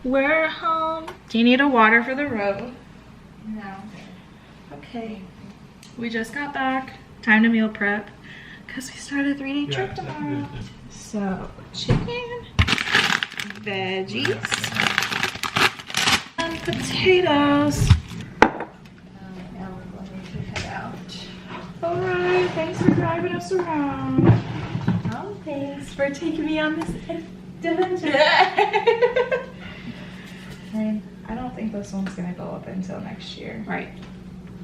We're home. Do you need a water for the road? No. Okay. We just got back. Time to meal prep because we start a 3-day trip tomorrow. So chicken, veggies, and potatoes. Alright, thanks for driving us around. Oh, thanks for taking me on this Deventure. I don't think this one's gonna go up until next year. Right.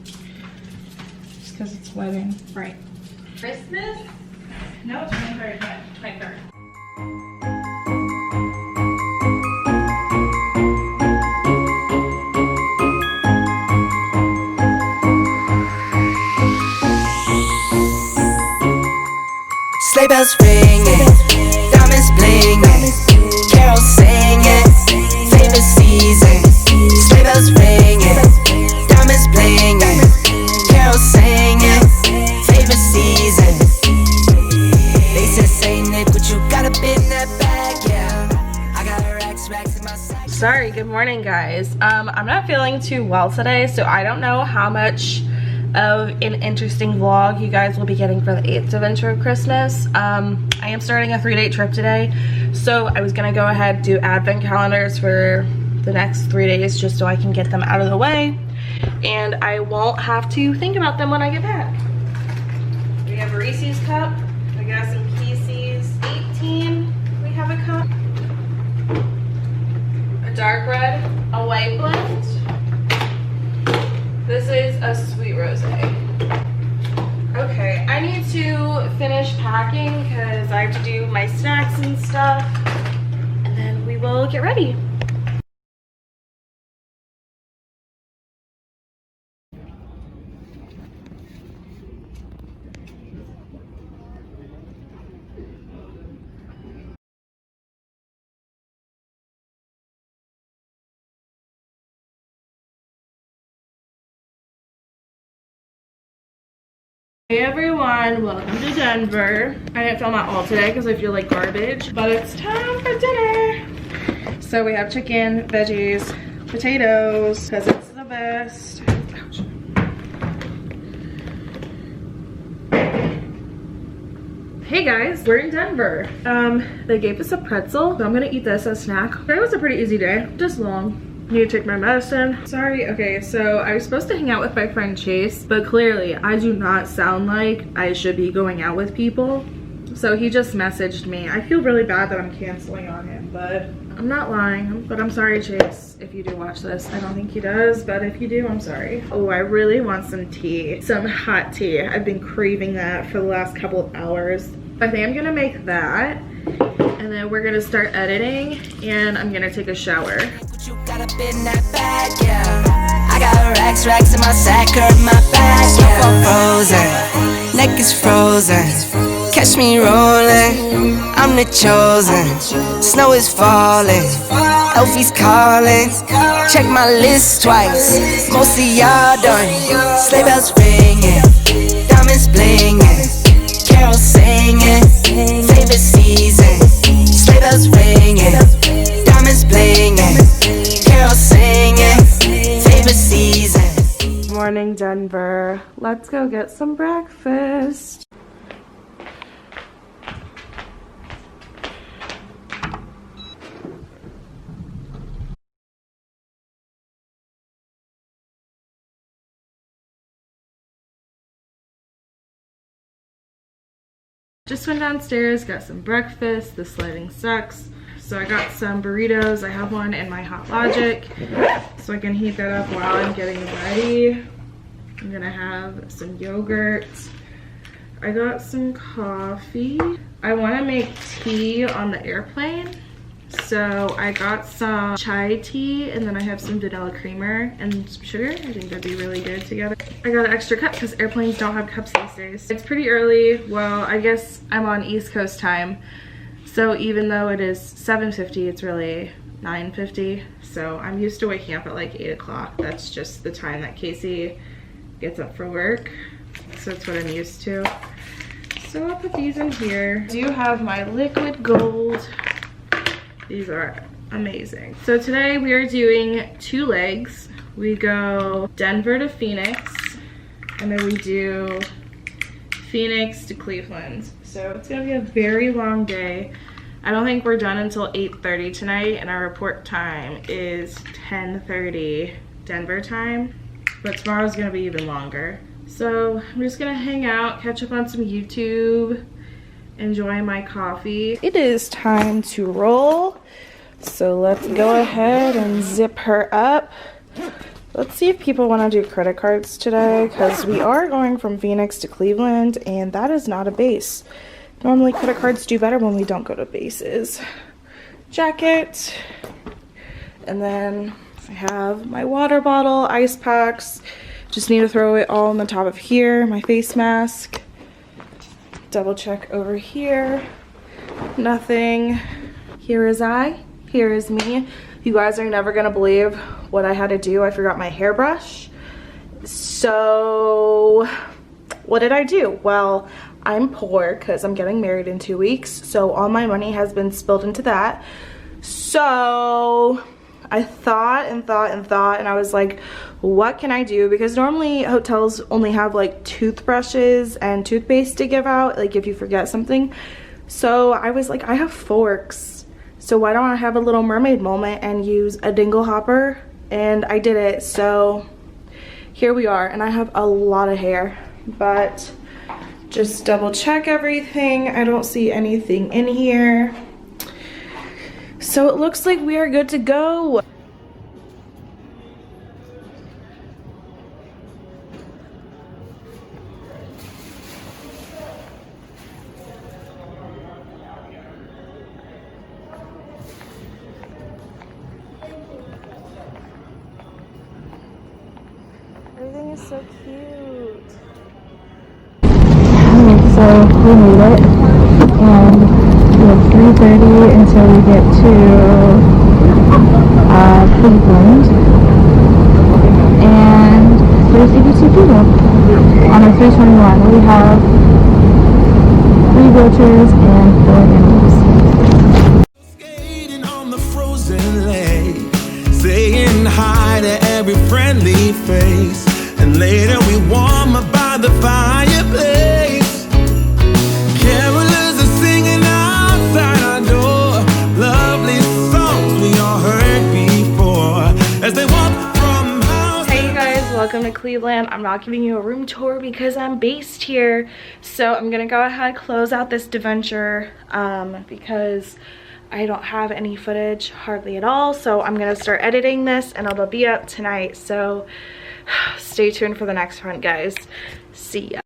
Just because it's wedding. Right. Christmas? No, 23rd. 23rd. Sleigh bells ringing, diamonds blinging, carols singing, favorite season. Sleigh bells ringing, diamonds blinging, carols singing, favorite season. They said, say Nick, what you got up in that bag? Yeah, I got racks in my sack. Sorry, good morning guys. I'm not feeling too well today, so I don't know how much of an interesting vlog you guys will be getting for the 8th Deventure of Christmas. I am starting a 3-day trip today, so I was gonna go ahead and do advent calendars for the next 3 days just so I can get them out of the way and I won't have to think about them when I get back. We have a Reese's cup, I got some Casey's 18, we have a cup, a dark red, a white blend. This is a sweet rosé. Okay, I need to finish packing because I have to do my snacks and stuff, and then we will get ready. Hey everyone, welcome to Denver. I didn't film at all today because I feel like garbage, but it's time for dinner. So we have chicken, veggies, potatoes, because it's the best. Ouch. Hey guys, we're in Denver. They gave us a pretzel, so I'm gonna eat this as a snack. Today was a pretty easy day, just long. Need to take my medicine. Sorry. Okay, so I was supposed to hang out with my friend Chase, but clearly I do not sound like I should be going out with people. So he just messaged me. I feel really bad that I'm canceling on him, but I'm not lying. But I'm sorry, Chase, if you do watch this. I don't think he does, but if you do, I'm sorry. Oh, I really want some tea, some hot tea. I've been craving that for the last couple of hours. I think I'm gonna make that, and then we're gonna start editing, and I'm gonna take a shower. You got up in that bag, yeah. I got racks in my sack, hurt my back, yeah. Frozen, neck is frozen. Catch me rolling, I'm the chosen. Snow is falling, Elfie's calling. Check my list twice, most of y'all done. Sleigh bells ringing, diamonds blinging, carols singing, favorite season. Sleigh bells ringing, diamonds blinging, carols singing, favorite season. Morning, Denver. Let's go get some breakfast. Just went downstairs, got some breakfast. The sledding sucks. So I got some burritos. I have one in my Hot Logic, so I can heat that up while I'm getting ready. I'm gonna have some yogurt. I got some coffee. I wanna make tea on the airplane. So I got some chai tea, and then I have some vanilla creamer and some sugar. I think that'd be really good together. I got an extra cup because airplanes don't have cups these days. It's pretty early. Well, I guess I'm on East Coast time. So even though it is 7:50, it's really 9:50. So I'm used to waking up at like 8 o'clock. That's just the time that Casey gets up for work. So that's what I'm used to. So I'll put these in here. I do have my liquid gold These are amazing. So today we are doing 2 legs. We go Denver to Phoenix, and then we do Phoenix to Cleveland. So it's gonna be a very long day. I don't think we're done until 8:30 tonight, and our report time is 10:30 Denver time, but tomorrow's gonna be even longer. So I'm just gonna hang out, catch up on some YouTube, enjoy my coffee. It is time to roll, so let's go ahead and zip her up. Let's see if people want to do credit cards today, because we are going from Phoenix to Cleveland, and that is not a base. Normally credit cards do better when we don't go to bases. Jacket, and then I have my water bottle, ice packs. Just need to throw it all on the top of here. My face mask. Double check over here. Nothing. Here is I. Here is me. You guys are never gonna believe what I had to do. I forgot my hairbrush. So what did I do? Well, I'm poor because I'm getting married in 2 weeks. So all my money has been spilled into that. So I thought and I was like, what can I do? Because normally hotels only have like toothbrushes and toothpaste to give out, like if you forget something. So I was like, I have forks, so why don't I have a Little Mermaid moment and use a dingle hopper? And I did it. So here we are, and I have a lot of hair, but just double check everything. I don't see anything in here. So it looks like we are good to go. Everything is so cute. So we made it, and we have 3:30 until we get to Cleveland, and there's 82 people on our 321. We have 3 wheelchairs and 4 animals. Skating on the frozen lake, saying hi to every friendly face, and later we warm up by the fireplace. Carolers are singing outside our door, lovely songs we all heard before, as they walk from house. Hey you guys, welcome to Cleveland. I'm not giving you a room tour because I'm based here. So I'm gonna go ahead and close out this Deventure because I don't have any footage hardly at all. So I'm gonna start editing this and it'll be up tonight. So stay tuned for the next one, guys. See ya.